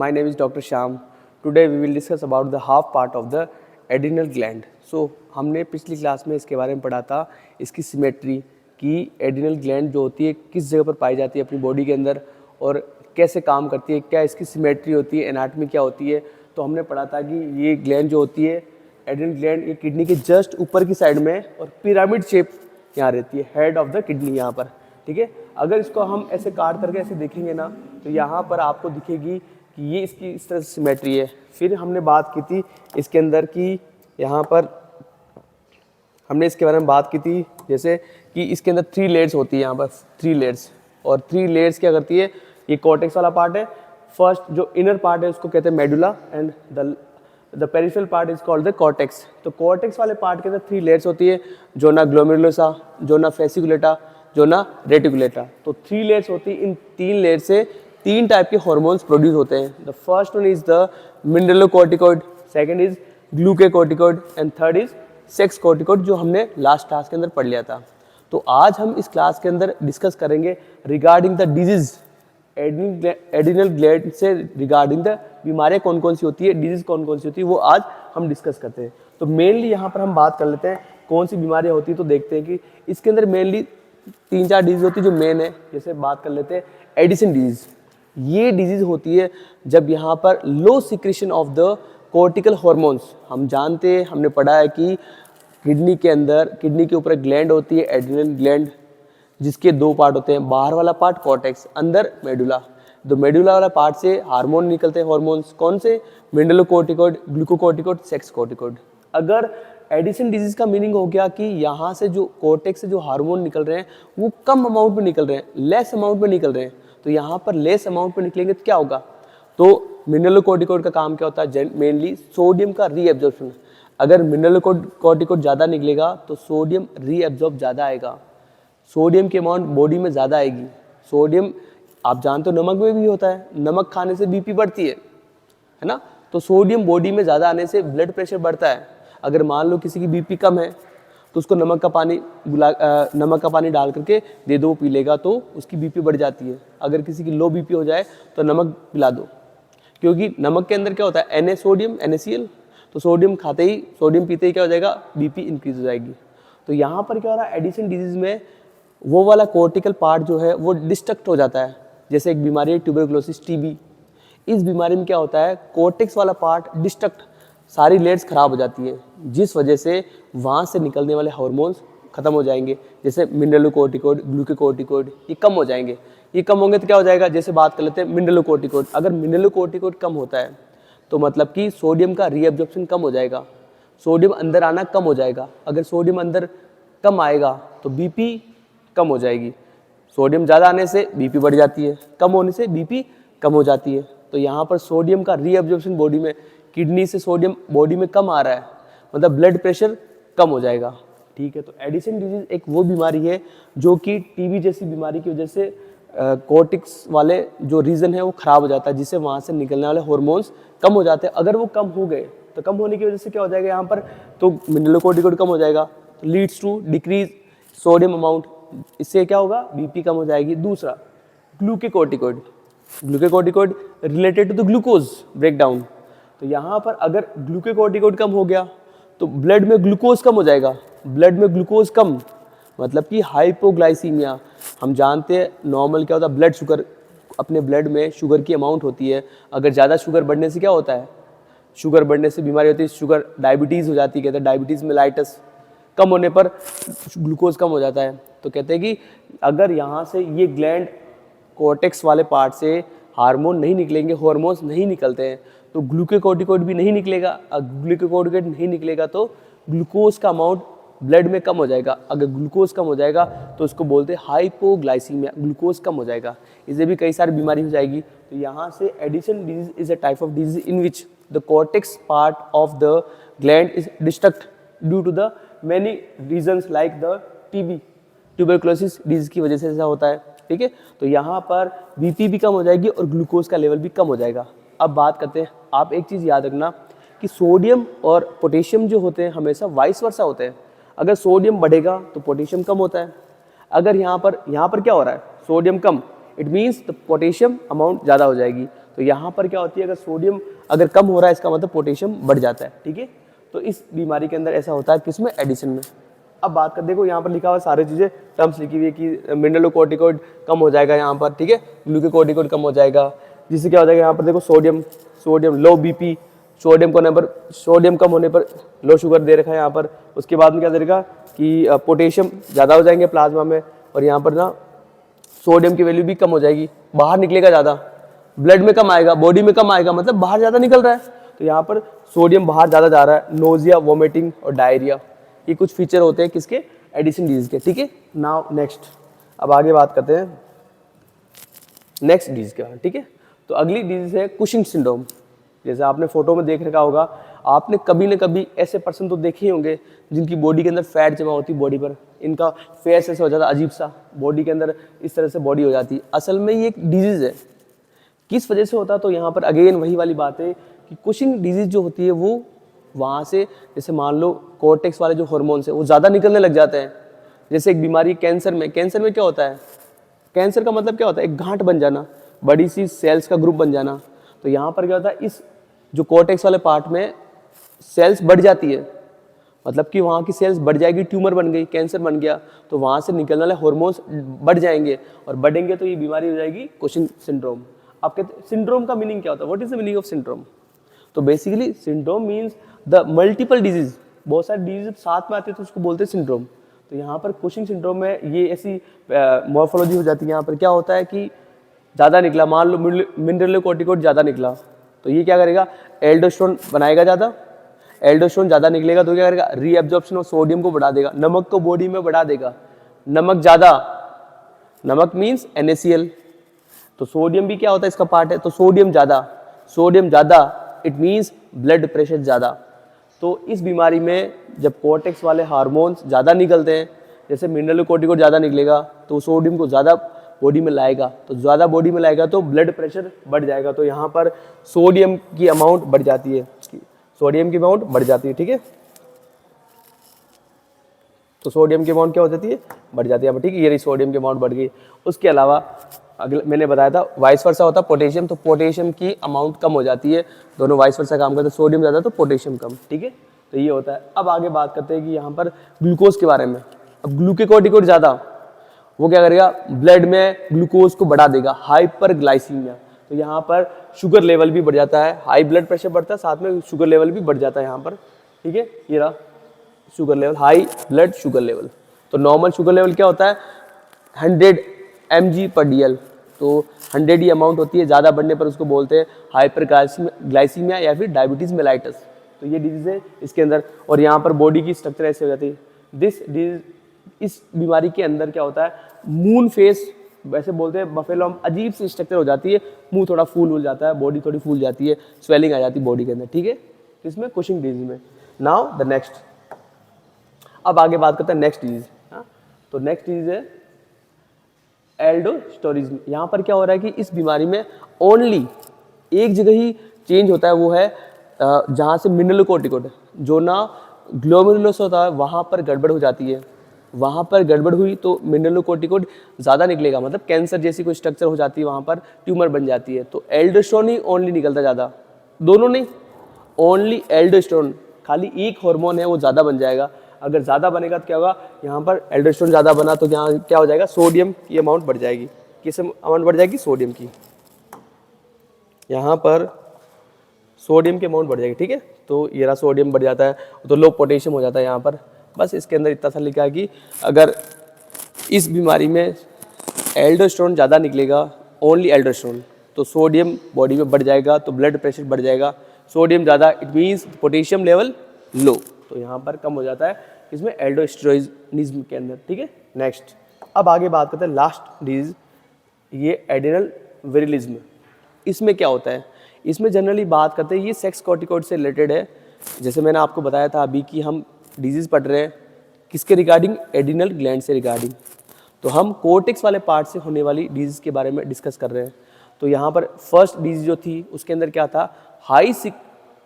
My name is Dr. Shyam. Today we will discuss about the half part of the adrenal gland. So हमने पिछली class में इसके बारे में पढ़ा था, इसकी सिमेट्री कि एड्रिनल ग्लैंड जो होती है किस जगह पर पाई जाती है अपनी बॉडी के अंदर और कैसे काम करती है, क्या इसकी सिमेट्री होती है, एनाटमी क्या होती है। तो हमने पढ़ा था कि ये ग्लैंड जो होती है एड्रिनल ग्लैंड, ये किडनी के जस्ट ऊपर की साइड में और पिरामिड शेप यहाँ रहती है, हेड ऑफ द किडनी यहाँ पर। ठीक है, अगर इसको हम ऐसे काट करके ऐसे देखेंगे ना तो यहाँ पर आपको दिखेगी कि ये इसकी इस तरह से सिमेट्री है। फिर हमने बात की थी इसके अंदर कि यहाँ पर हमने इसके बारे में बात की थी जैसे कि इसके अंदर 3 लेयर्स होती है, यहाँ पर 3 लेयर्स, और 3 लेयर्स क्या करती है, ये कॉर्टेक्स वाला पार्ट है। फर्स्ट जो इनर पार्ट है उसको कहते हैं medulla and the peripheral part is called the cortex. तो कॉर्टेक्स वाले पार्ट के अंदर 3 लेयर्स होती है, जोना ग्लोमेरुलोसा, जोना फेसिकुलेटा, जोना रेटिकुलेटा। तो 3 लेयर्स होती है, इन 3 लेयर से 3 टाइप के हार्मोन्स प्रोड्यूस होते हैं। The first one is the mineralocorticoid, second is glucocorticoid and third is sex corticoid, जो हमने लास्ट क्लास के अंदर पढ़ लिया था। तो आज हम इस क्लास के अंदर डिस्कस करेंगे regarding the disease adrenal gland से, रिगार्डिंग द बीमारियां कौन कौन सी होती है, डिजीज कौन कौन सी होती है, वो आज हम डिस्कस करते हैं। तो मेनली यहाँ पर हम बात कर लेते हैं कौन सी बीमारियां होती है। तो देखते हैं कि इसके अंदर मेनली 3-4 डिजीज होती है जो मेन है। जैसे बात कर लेते हैं एडिसन डिजीज। ये डिजीज होती है जब यहाँ पर low secretion of the cortical hormones. हम जानते हैं, हमने पढ़ा है कि किडनी के अंदर, किडनी के ऊपर ग्लैंड होती है एड्रिनल ग्लैंड, जिसके 2 पार्ट होते हैं, बाहर वाला पार्ट कॉर्टेक्स, अंदर मेडुला। तो मेडुला वाला पार्ट से हार्मोन निकलते हैं, हार्मोन्स कौन से, मिनरलोकॉर्टिकॉइड, ग्लूकोकॉर्टिकॉइड, सेक्स कॉर्टिकॉइड। अगर एडिसन डिजीज का मीनिंग हो गया कि यहाँ से जो कॉर्टेक्स से जो हार्मोन निकल रहे हैं वो कम अमाउंट में निकल रहे हैं, लेस अमाउंट में निकल रहे हैं। तो यहाँ पर लेस अमाउंट में निकलेंगे तो क्या होगा, तो मिनरलोकॉर्टिकॉइड का काम क्या होता है, मेनली सोडियम का रीएब्जॉर्प्शन। अगर मिनरलोकॉर्टिकॉइड ज़्यादा निकलेगा तो सोडियम रीएब्जॉर्ब ज़्यादा आएगा, सोडियम की अमाउंट बॉडी में ज़्यादा आएगी। सोडियम आप जानते हो नमक में भी होता है, नमक खाने से बीपी बढ़ती है ना। तो सोडियम बॉडी में ज़्यादा आने से ब्लड प्रेशर बढ़ता है। अगर मान लो किसी की बीपी कम है तो उसको नमक का पानी डाल करके दे दो, वो पी लेगा तो उसकी बीपी बढ़ जाती है। अगर किसी की लो बीपी हो जाए तो नमक पिला दो, क्योंकि नमक के अंदर क्या होता है, Na सोडियम, NaCl। तो सोडियम खाते ही, सोडियम पीते ही क्या हो जाएगा, बीपी इंक्रीज हो जाएगी। तो यहाँ पर क्या हो रहा है, एडिसन डिजीज में वो वाला कॉर्टिकल पार्ट जो है वो डिस्ट्रक्ट हो जाता है। जैसे एक बीमारी है ट्यूबरकुलोसिस, TB। इस बीमारी में क्या होता है, कॉर्टेक्स वाला पार्ट डिस्ट्रक्ट, सारी लेयर्स खराब हो जाती है, जिस वजह से वहाँ से निकलने वाले हार्मोन्स खत्म हो जाएंगे। जैसे मिनरलोकॉर्टिकॉइड, ग्लूकोकॉर्टिकॉइड, ये कम हो जाएंगे। ये कम होंगे तो क्या हो जाएगा, जैसे बात कर लेते हैं मिनरलोकॉर्टिकॉइड। अगर मिनरलोकॉर्टिकॉइड कम होता है तो मतलब कि सोडियम का रीअब्जॉर्प्शन कम हो जाएगा, सोडियम अंदर आना कम हो जाएगा। अगर सोडियम अंदर कम आएगा तो बीपी कम हो जाएगी। सोडियम ज़्यादा आने से बीपी बढ़ जाती है, कम होने से बीपी कम हो जाती है। तो यहाँ पर सोडियम का रीअब्जॉर्प्शन बॉडी में, किडनी से सोडियम बॉडी में कम आ रहा है, मतलब ब्लड प्रेशर कम हो जाएगा। ठीक है, तो एडिसन डिजीज एक वो बीमारी है जो कि TB जैसी बीमारी की वजह से कॉर्टेक्स वाले जो रीजन है वो खराब हो जाता है, जिससे वहाँ से निकलने वाले हार्मोन्स कम हो जाते हैं। अगर वो कम हो गए तो कम होने की वजह से क्या हो जाएगा, यहाँ पर तो मिनरलोकॉर्टिकॉइड कम हो जाएगा, तो leads to decrease sodium amount. इससे क्या होगा, बीपी कम हो जाएगी। दूसरा glucocorticoid, glucocorticoid related to the glucose breakdown. तो यहाँ पर अगर ग्लूकेकॉर्टिकॉइड कम हो गया तो ब्लड में ग्लूकोज कम हो जाएगा। ब्लड में ग्लूकोज कम मतलब कि हाइपोग्लाइसीमिया। हम जानते हैं नॉर्मल क्या होता है, ब्लड शुगर, अपने ब्लड में शुगर की अमाउंट होती है। अगर ज़्यादा शुगर बढ़ने से क्या होता है, शुगर बढ़ने से बीमारी होती है, शुगर डायबिटीज़ हो जाती है। कहते हैं डायबिटीज़ मेलाइटस, कम होने पर ग्लूकोज कम हो जाता है। तो कहते हैं कि अगर यहाँ से ये ग्लैंड कॉर्टेक्स वाले पार्ट से हार्मोन नहीं निकलेंगे, हार्मोन्स नहीं निकलते हैं, तो ग्लूकेकॉर्टिकॉइड भी नहीं निकलेगा। ग्लूकेकॉर्टिकॉइड नहीं निकलेगा तो ग्लूकोज का अमाउंट ब्लड में कम हो जाएगा। अगर ग्लूकोज कम हो जाएगा तो उसको बोलते हैं हाइपोग्लाइसीमिया, ग्लूकोज कम हो जाएगा। इससे भी कई सारी बीमारी हो जाएगी। तो यहाँ से Addison disease is a type of disease in which the cortex part of the gland is destruct due to the many reasons like the TB, tuberculosis disease की वजह से ऐसा होता है। ठीक है, तो यहाँ पर बीपी भी कम हो जाएगी और ग्लूकोज का लेवल भी कम हो जाएगा। अब बात करते हैं, आप एक चीज़ याद रखना कि सोडियम और पोटेशियम जो होते हैं हमेशा वाइस वर्सा होते हैं। अगर सोडियम बढ़ेगा तो पोटेशियम कम होता है। अगर यहाँ पर क्या हो रहा है, sodium come, it means the potassium amount ज़्यादा हो जाएगी। तो यहाँ पर क्या होती है, अगर सोडियम अगर कम हो रहा है इसका मतलब पोटेशियम बढ़ जाता है, ठीक है। तो इस बीमारी के अंदर ऐसा होता है किसमें, एडिशन में। अब बात कर, देखो यहाँ पर लिखा हुआ सारी चीज़ें टर्म्स लिखी हुई है कि मिनरलोकोर्टिकोइड कम हो जाएगा यहाँ पर, ठीक है, ग्लूकोकोर्टिकोइड कम हो जाएगा, जिससे क्या हो जाएगा यहाँ पर देखो सोडियम लो बीपी, सोडियम कम होने पर लो शुगर दे रखा है यहाँ पर। उसके बाद में क्या दे रखा कि पोटेशियम ज़्यादा हो जाएंगे प्लाज्मा में, और यहाँ पर ना सोडियम की वैल्यू भी कम हो जाएगी, बाहर निकलेगा ज़्यादा, ब्लड में कम आएगा, बॉडी में कम आएगा, मतलब बाहर ज़्यादा निकल रहा है। तो यहाँ पर सोडियम बाहर ज़्यादा जा रहा है, नोजिया, वोमिटिंग और डायरिया, ये कुछ फीचर होते हैं किसके, एडिशन डिजीज के, ठीक है। नाउ नेक्स्ट, अब आगे बात करते हैं नेक्स्ट डिजीज के बारे में, ठीक है। तो अगली डिजीज है कुशिंग सिंड्रोम। जैसे आपने फोटो में देख रखा होगा, आपने कभी न कभी ऐसे पर्सन तो देखे ही होंगे जिनकी बॉडी के अंदर फैट जमा होती है बॉडी पर, इनका फेस ऐसे हो जाता है अजीब सा, बॉडी के अंदर इस तरह से बॉडी हो जाती है। असल में ये एक डिजीज़ है, किस वजह से होता है, तो यहाँ पर अगेन वही वाली बात है कि कुशिंग डिजीज़ जो होती है वो वहाँ से, जैसे मान लो कोर्टेक्स वाले जो हार्मोन्स है वो ज़्यादा निकलने लग जाते हैं। जैसे एक बीमारी कैंसर में क्या होता है, कैंसर का मतलब क्या होता है, एक गांठ बन जाना, बड़ी सी सेल्स का ग्रुप बन जाना। तो यहाँ पर क्या होता है, इस जो कोर्टेक्स वाले पार्ट में सेल्स बढ़ जाती है, मतलब कि वहाँ की सेल्स बढ़ जाएगी, ट्यूमर बन गई, कैंसर बन गया, तो वहाँ से निकलने वाले हार्मोन्स बढ़ जाएंगे, और बढ़ेंगे तो ये बीमारी हो जाएगी कुशिंग सिंड्रोम। आप कहते सिंड्रोम का मीनिंग क्या होता है, what is the meaning of syndrome? तो basically syndrome means the multiple disease, बहुत सारे डिजीज साथ में आते हैं तो उसको बोलते हैं सिंड्रोम। तो यहाँ पर कुशिंग सिंड्रोम में ये ऐसी मॉर्फोलॉजी हो जाती है। यहाँ पर क्या होता है कि ज़्यादा निकला, मान लो मिनरलोकोर्टिकोइड ज़्यादा निकला, तो ये क्या करेगा, एल्डोस्टेरोन बनाएगा ज़्यादा, एल्डोस्टेरोन ज़्यादा निकलेगा तो क्या करेगा, रीएब्जॉर्प्शन ऑफ सोडियम को बढ़ा देगा, नमक को बॉडी में बढ़ा देगा, नमक ज़्यादा, नमक मीन्स NaCl, तो सोडियम भी क्या होता है इसका पार्ट है, तो सोडियम ज़्यादा इट मीन्स ब्लड प्रेशर ज़्यादा। तो इस बीमारी में जब कोर्टेक्स वाले हार्मोन्स ज़्यादा निकलते हैं, जैसे मिनरलोकोर्टिकोइड ज़्यादा निकलेगा तो सोडियम को ज़्यादा बॉडी में लाएगा, तो ज़्यादा बॉडी में लाएगा तो ब्लड प्रेशर बढ़ जाएगा, तो यहाँ पर सोडियम की अमाउंट बढ़ जाती है, ठीक है। तो सोडियम की अमाउंट क्या हो जाती है, बढ़ जाती है, ठीक है, ये रही सोडियम की अमाउंट बढ़ गई। उसके अलावा अगले मैंने बताया था वाइस वर्सा होता है पोटेशियम, तो पोटेशियम की अमाउंट कम हो जाती है, दोनों वाइस वर्सा काम करते हैं, सोडियम ज़्यादा तो पोटेशियम कम, ठीक है। तो ये होता है। अब आगे बात करते हैं कि यहाँ पर ग्लूकोज के बारे में। अब ग्लूकोकोर्टिकोइड ज़्यादा, वो क्या करेगा, ब्लड में ग्लूकोज को बढ़ा देगा, हाइपरग्लाइसीमिया, तो यहाँ पर शुगर लेवल भी बढ़ जाता है, हाई ब्लड प्रेशर बढ़ता है, साथ में शुगर लेवल भी बढ़ जाता है यहाँ पर, ठीक है। ये रहा sugar level, high blood sugar level. तो नॉर्मल शुगर लेवल क्या होता है, 100 mg/dl, तो 100 ही अमाउंट होती है, ज़्यादा बढ़ने पर उसको बोलते हैं हाइपरग्लाइसीमिया या फिर डायबिटीज़ मेलाइटस। तो ये डिजीज़ है इसके अंदर, और यहाँ पर बॉडी की स्ट्रक्चर ऐसे हो जाती है। दिस डिजीज, इस बीमारी के अंदर क्या होता है, मून फेस, वैसे बोलते हैं बफेलो, अजीब सी स्ट्रक्चर हो जाती है, मुंह थोड़ा फूल जाता है, बॉडी थोड़ी फूल जाती है, स्वेलिंग आ जाती है बॉडी के अंदर, ठीक है, इसमें कुशिंग डिजीज में। नाउ द नेक्स्ट, अब आगे बात करते हैं नेक्स्ट डिजीज। तो नेक्स्ट डिजीज है एल्डोस्टेरोनिज्म। यहाँ पर क्या हो रहा है कि इस बीमारी में ओनली एक जगह ही चेंज होता है, वो है जहाँ से मिनरलोकोर्टिकोइड जो ना ग्लोमेरुलस होता है वहाँ पर गड़बड़ हो जाती है, वहाँ पर गड़बड़ हुई तो मिनरलोकोर्टिकोइड ज़्यादा निकलेगा, मतलब कैंसर जैसी कोई स्ट्रक्चर हो जाती है, वहाँ पर ट्यूमर बन जाती है, तो एल्डोस्टेरोन ही ओनली निकलता ज़्यादा, दोनों नहीं, ओनली एल्डोस्टेरोन, खाली एक हार्मोन है वो ज़्यादा बन जाएगा। अगर ज़्यादा बनेगा तो क्या होगा, यहाँ पर एल्डोस्टेरोन ज़्यादा बना तो यहाँ क्या हो जाएगा, सोडियम की अमाउंट बढ़ जाएगी, किस अमाउंट बढ़ जाएगी, सोडियम की, यहाँ पर सोडियम की अमाउंट बढ़ जाएगी, ठीक है। तो ये रहा सोडियम बढ़ जाता है तो लो पोटेशियम हो जाता है यहाँ पर। बस इसके अंदर इतना सा लिखा है कि अगर इस बीमारी में एल्डोस्टेरोन ज़्यादा निकलेगा, ओनली एल्डोस्टेरोन, तो सोडियम बॉडी में बढ़ जाएगा, तो ब्लड प्रेशर बढ़ जाएगा, सोडियम ज़्यादा it means potassium level low, तो यहाँ पर कम हो जाता है इसमें एल्डोस्टेरोनिज्म के अंदर, ठीक है। नेक्स्ट, अब आगे बात करते हैं लास्ट डिजीज, ये एड्रेनल विरिलिज्म। इसमें क्या होता है, इसमें जनरली बात करते हैं, ये सेक्स कॉर्टिकॉइड से रिलेटेड है। जैसे मैंने आपको बताया था अभी कि हम डिजीज़ पढ़ रहे हैं किसके रिगार्डिंग, एड्रिनल ग्लैंड से रिगार्डिंग, तो हम कोर्टेक्स वाले पार्ट से होने वाली डिजीज़ के बारे में डिस्कस कर रहे हैं। तो यहाँ पर फर्स्ट डिजीज जो थी उसके अंदर क्या था,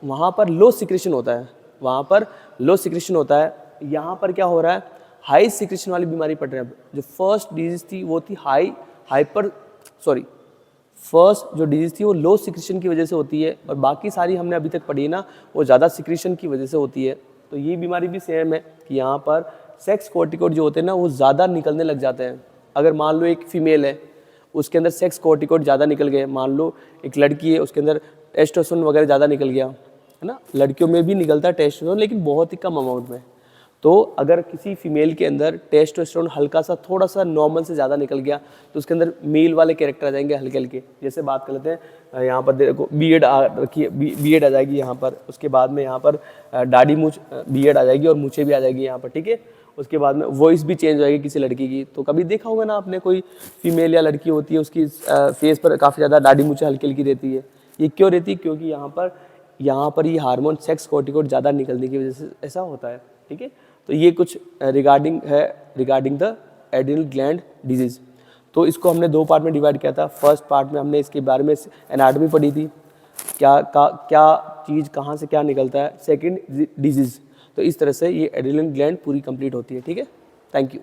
वहाँ पर लो सिक्रेशन होता है, वहाँ पर लो सिक्रेशन होता है, यहाँ पर क्या हो रहा है, हाई सिक्रेशन वाली बीमारी पड़ रही है। जो फर्स्ट डिजीज थी वो थी फर्स्ट जो डिजीज़ थी वो लो सिक्रीशन की वजह से होती है, और बाकी सारी हमने अभी तक पढ़ी है ना वो ज़्यादा सिक्रीशन की वजह से होती है। तो ये बीमारी भी सेम है कि यहाँ पर सेक्स कोर्टिकोड जो होते हैं ना वो ज़्यादा निकलने लग जाते हैं। अगर मान लो एक फीमेल है, उसके अंदर सेक्स कोर्टिकोड ज़्यादा निकल गए, मान लो एक लड़की है उसके अंदर टेस्टोस्टेरोन वगैरह ज़्यादा निकल गया है ना, लड़कियों में भी निकलता है टेस्टोस्टेरोन लेकिन बहुत ही कम अमाउंट में। तो अगर किसी फीमेल के अंदर टेस्टोस्टेरोन हल्का सा थोड़ा सा नॉर्मल से ज़्यादा निकल गया तो उसके अंदर मेल वाले कैरेक्टर आ जाएंगे हल्के हल्के। जैसे बात कर लेते हैं, यहाँ पर देखो बीएड आ रखी है, बीएड आ जाएगी यहाँ पर, उसके बाद में यहाँ पर दाढ़ी मूछ बीएड आ जाएगी और मूछें भी आ जाएगी यहाँ पर, ठीक है। उसके बाद में वॉइस भी चेंज हो जाएगी किसी लड़की की। तो कभी देखा होगा ना आपने, कोई फीमेल या लड़की होती है उसकी फेस पर काफ़ी ज़्यादा दाढ़ी मूछें हल्की हल्की रहती है। ये क्यों रहती है? क्योंकि यहाँ पर ये हार्मोन सेक्स कोर्टिकोड ज़्यादा निकलने की वजह से ऐसा होता है, ठीक है। तो ये कुछ regarding the adrenal gland disease. तो इसको हमने 2 पार्ट में डिवाइड किया था। फर्स्ट पार्ट में हमने इसके बारे में एनाटॉमी पढ़ी थी, क्या चीज़ कहाँ से क्या निकलता है। Second disease. तो इस तरह से ये एड्रिनल ग्लैंड पूरी कंप्लीट होती है, ठीक है। Thank you.